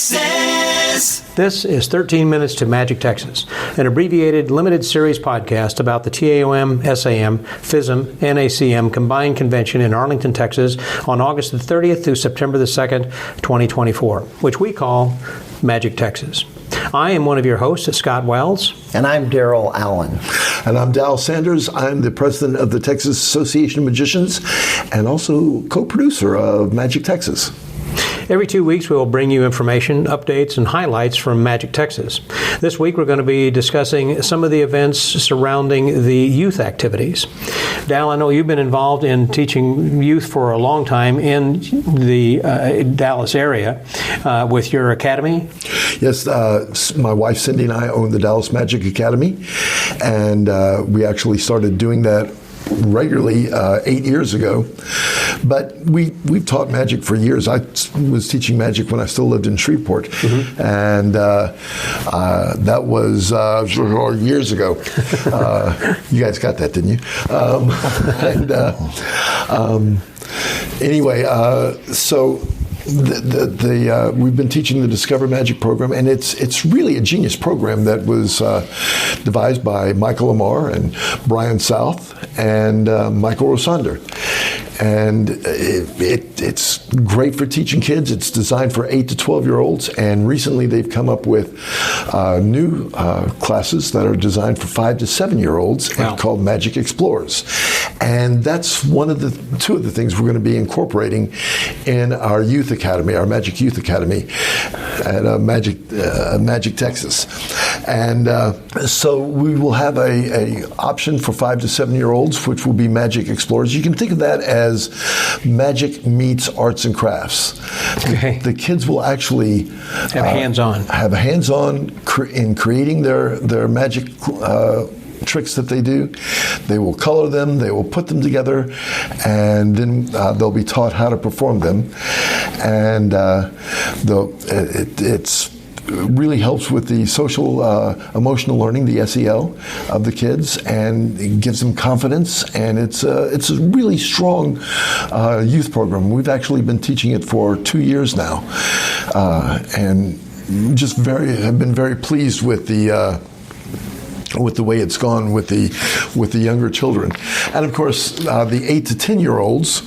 Texas. This is 13 Minutes to Magic Texas, an abbreviated limited series podcast about the TAOM, SAM, FISM, NACM combined convention in Arlington, Texas on August the 30th through September the 2nd, 2024, which we call Magic Texas. I am one of your hosts, Scott Wells. And I'm Derrel Allen. And I'm Dal Sanders. I'm the president of the Texas Association of Magicians and also co-producer of Magic Texas. Every 2 weeks, we will bring you information, updates, and highlights from Magic Texas. This week, we're going to be discussing some of the events surrounding the youth activities. Dal, I know you've been involved in teaching youth for a long time in the Dallas area with your academy. Yes, my wife Cindy and I own the Dallas Magic Academy, and we actually started doing that regularly 8 years ago. But we've taught magic for years. I was teaching magic when I still lived in Shreveport, and that was years ago. You guys got that, didn't you? Anyway, so we've been teaching the Discover Magic program, and it's really a genius program that was devised by Michael Lamar and Brian South and Michael Rosander. And it's great for teaching kids. It's designed for 8 to 12-year-olds, and recently they've come up with new classes that are designed for 5 to 7-year-olds and called Magic Explorers. And that's two of the things we're going to be incorporating in our youth academy, our Magic Youth Academy at Magic Texas. And so we will have a option for 5 to 7-year-olds, which will be Magic Explorers. You can think of that as magic meets arts and crafts. Okay. The kids will actually have hands-on in creating their magic tricks that they do. They will color them, they will put them together, and then they'll be taught how to perform them. And it's really helps with the social emotional learning, the SEL of the kids, and it gives them confidence. And it's a really strong youth program. We've actually been teaching it for 2 years now, and have been very pleased with the way it's gone with the younger children. And of course, the 8 to 10-year-olds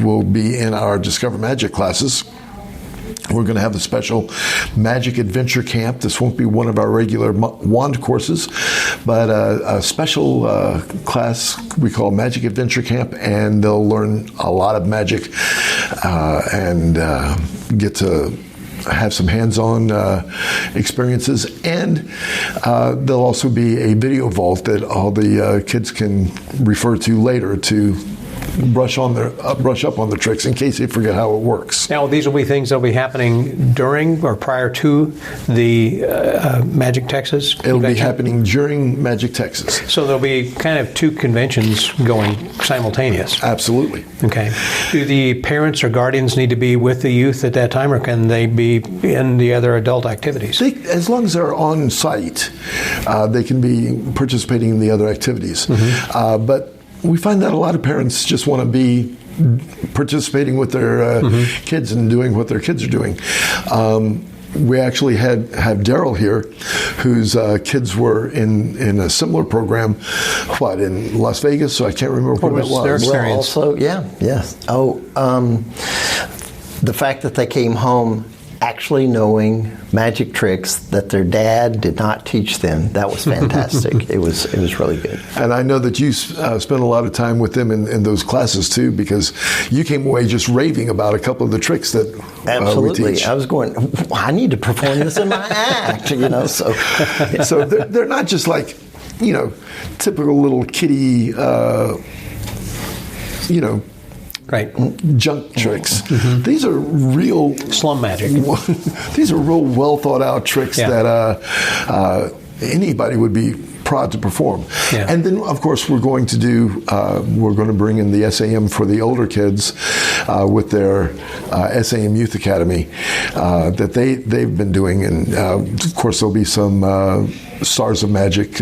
will be in our Discover Magic classes. We're going to have a special Magic Adventure Camp. This won't be one of our regular wand courses, but a special class we call Magic Adventure Camp, and they'll learn a lot of magic and get to have some hands-on experiences. And there'll also be a video vault that all the kids can refer to later to brush up on the tricks in case they forget how it works. Now, these will be things that will be happening during or prior to the Magic Texas convention? It'll be happening during Magic Texas. So there'll be kind of two conventions going simultaneous? Absolutely. Okay. Do the parents or guardians need to be with the youth at that time, or can they be in the other adult activities? As long as they're on site, they can be participating in the other activities. But we find that a lot of parents just want to be participating with their kids and doing what their kids are doing. We actually have Derrel here, whose kids were in a similar program, in Las Vegas? So I can't remember what it was. Their experience? Well, also, yes. The fact that they came home actually knowing magic tricks that their dad did not teach them, that was fantastic. It was really good. And I know that you spent a lot of time with them in those classes too, because you came away just raving about a couple of the tricks that Absolutely. we teach. I was going, I need to perform this in my act, so. So they're not just like, typical little kiddie, Right. junk tricks. These are real slum magic. These are real well thought out tricks that anybody would be proud to perform. Yeah. And then, of course, we're going to bring in the SAM for the older kids with their SAM Youth Academy that they've been doing. And, of course, there'll be some Stars of Magic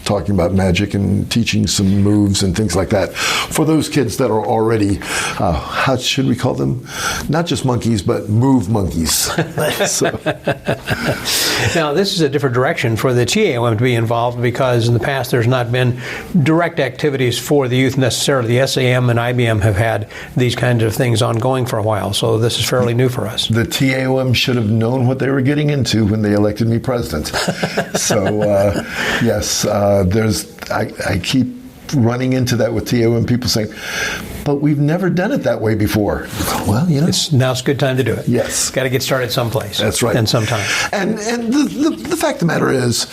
talking about magic and teaching some moves and things like that for those kids that are already, how should we call them? Not just monkeys, but move monkeys. So. Now, this is a different direction for the TAOM to be involved, because in the past there's not been direct activities for the youth necessarily. The SAM and IBM have had these kinds of things ongoing for a while, so this is fairly new for us. The TAOM should have known what they were getting into when they elected me president. So, yes, I keep running into that with TAOM, people saying, but we've never done it that way before. Well, Now's a good time to do it. Yes. Got to get started someplace. That's right. And sometime. And the fact of the matter is,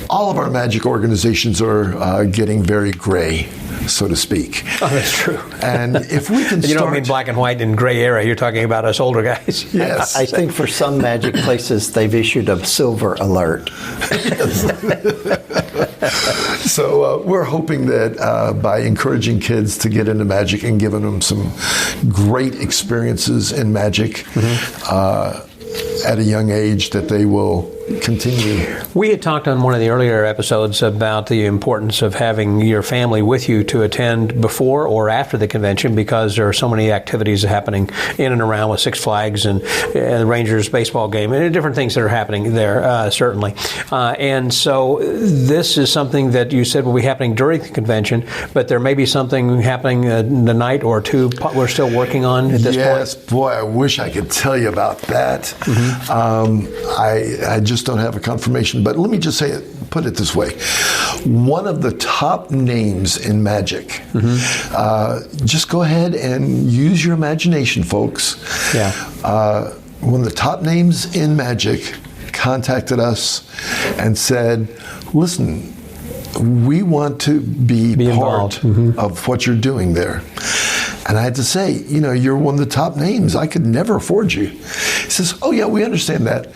all of our magic organizations are getting very gray, so to speak. Oh, that's true. And if we can You don't mean black and white and gray area. You're talking about us older guys. Yes. I think for some magic places, they've issued a silver alert. So we're hoping that by encouraging kids to get into magic and giving them some great experiences in magic at a young age, that they will continue. We had talked on one of the earlier episodes about the importance of having your family with you to attend before or after the convention, because there are so many activities happening in and around with Six Flags and the Rangers baseball game and different things that are happening there, certainly. And so this is something that you said will be happening during the convention, but there may be something happening the night or two we're still working on at this point. Yes, boy, I wish I could tell you about that. I just don't have a confirmation, but let me just put it this way. One of the top names in magic, just go ahead and use your imagination, folks. Yeah. One of the top names in magic contacted us and said, listen, we want to be part of what you're doing there. And I had to say, you're one of the top names. I could never afford you. He says, oh yeah, we understand that.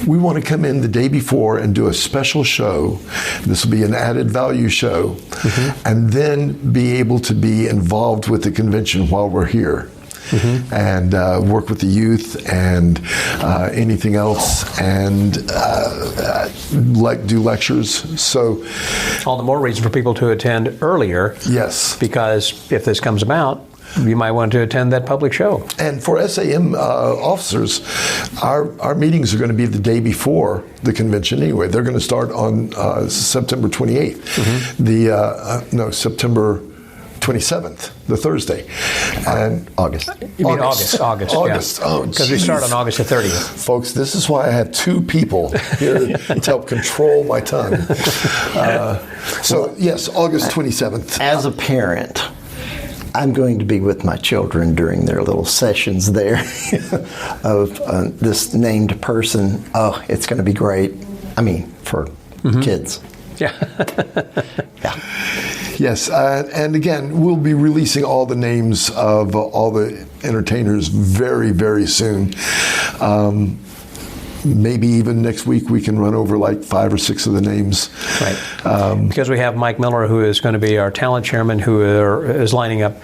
We want to come in the day before and do a special show. This will be an added value show. And then be able to be involved with the convention while we're here. And work with the youth and anything else, and do lectures. So, all the more reason for people to attend earlier. Yes, because if this comes about, you might want to attend that public show. And for SAM officers, our meetings are going to be the day before the convention anyway. They're going to start on September 28th. September 27th, the Thursday. And August. You mean August. August. Yeah. Oh, because we start on August the 30th. Folks, this is why I have two people here to help control my tongue. Yes, August 27th. As a parent, I'm going to be with my children during their little sessions there of this named person. Oh, it's going to be great. I mean, for kids. Yeah. Yeah. Yes, and again, we'll be releasing all the names of all the entertainers very, very soon. Maybe even next week we can run over like 5 or 6 of the names. Right. Because we have Mike Miller, who is going to be our talent chairman, who is lining up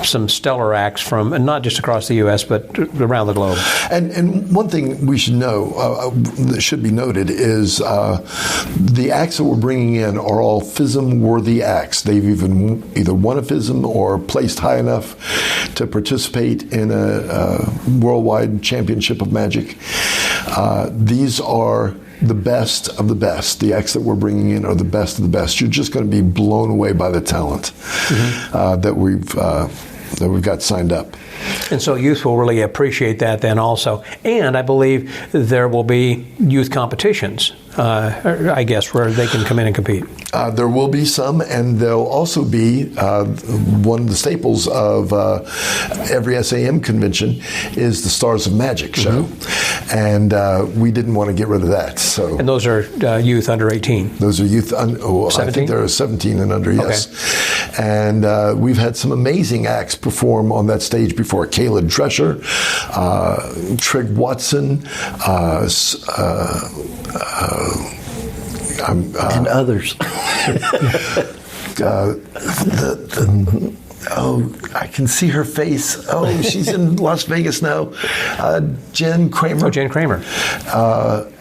some stellar acts from, and not just across the U.S., but around the globe. And one thing we should know, that should be noted, is the acts that we're bringing in are all FISM-worthy acts. They've either won a FISM or placed high enough to participate in a worldwide championship of magic. These are the best of the best. The acts that we're bringing in are the best of the best. You're just going to be blown away by the talent that we've got signed up. And so youth will really appreciate that then also. And I believe there will be youth competitions, I guess, where they can come in and compete. There will be some, and there'll also be one of the staples of every SAM convention is the Stars of Magic show. And we didn't want to get rid of that. So. And those are youth under 18? Those are youth I think they're 17 and under, yes. Okay. And we've had some amazing acts perform on that stage before. Kayla Drescher, Trig Watson, and others. I can see her face. Oh, she's in Las Vegas now. Jen Kramer. Oh, Jen Kramer.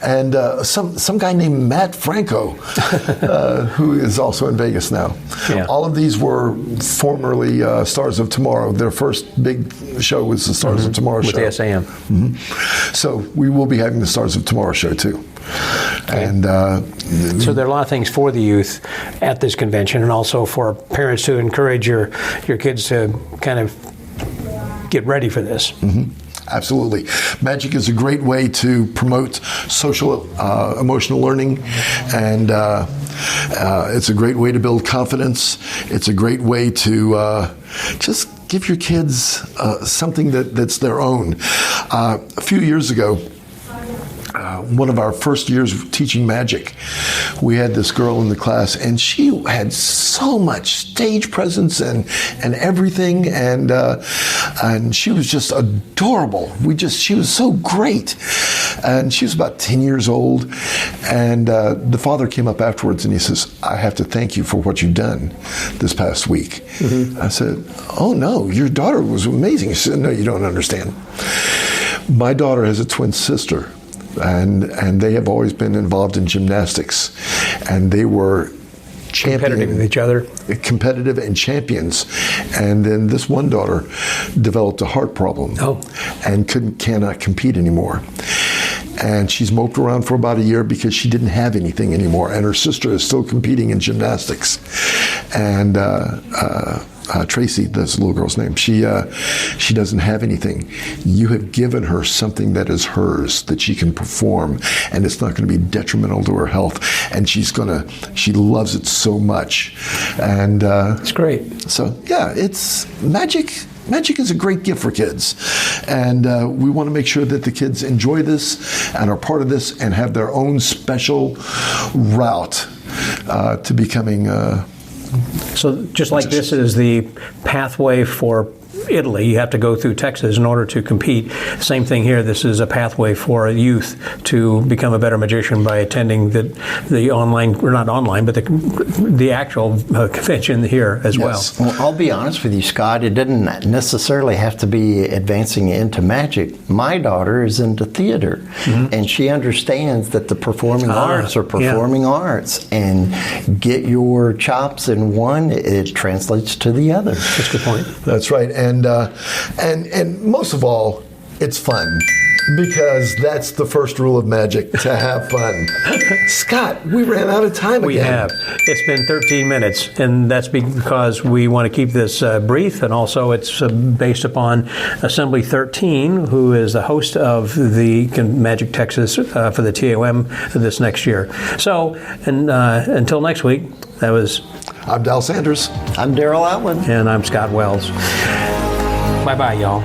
And some guy named Matt Franco, who is also in Vegas now. Yeah. All of these were formerly Stars of Tomorrow. Their first big show was the Stars of Tomorrow With show. the SAM. So we will be having the Stars of Tomorrow show too. Okay. And so there are a lot of things for the youth at this convention, and also for parents to encourage your kids to kind of get ready for this. Mm-hmm. Absolutely. Magic is a great way to promote social emotional learning, and it's a great way to build confidence. It's a great way to just give your kids something that's their own. A few years ago, one of our first years teaching magic, we had this girl in the class, and she had so much stage presence and everything, and she was just adorable. She was so great, and she was about 10 years old. And the father came up afterwards, and he says, "I have to thank you for what you've done this past week." Mm-hmm. I said, "Oh no, your daughter was amazing." She said, "No, you don't understand. My daughter has a twin sister. And they have always been involved in gymnastics, and they were competitive with each other, competitive and champions. And then this one daughter developed a heart problem, and cannot compete anymore. And she's moped around for about a year because she didn't have anything anymore. And her sister is still competing in gymnastics. And Tracy, that's the little girl's name, she doesn't have anything. You have given her something that is hers, that she can perform, and it's not going to be detrimental to her health. And she loves it so much. And it's great. So yeah, it's magic. Magic is a great gift for kids, and we want to make sure that the kids enjoy this and are part of this and have their own special route to becoming. So just like this is the pathway for Italy, you have to go through Texas in order to compete. Same thing here. This is a pathway for youth to become a better magician by attending the online, or not online, but the actual convention here as well. Well, I'll be honest with you, Scott. It didn't necessarily have to be advancing into magic. My daughter is into theater, and she understands that the performing arts are performing arts, and get your chops in one, it translates to the other. That's a good point. That's right. And most of all, it's fun, because that's the first rule of magic, to have fun. Scott, we ran out of time again. We have. It's been 13 minutes, and that's because we want to keep this brief, and also it's based upon Assembly 13, who is the host of the Magic Texas for the TOM this next year. So, and until next week, I'm Dal Sanders. I'm Derrel Allen. And I'm Scott Wells. Bye-bye, y'all.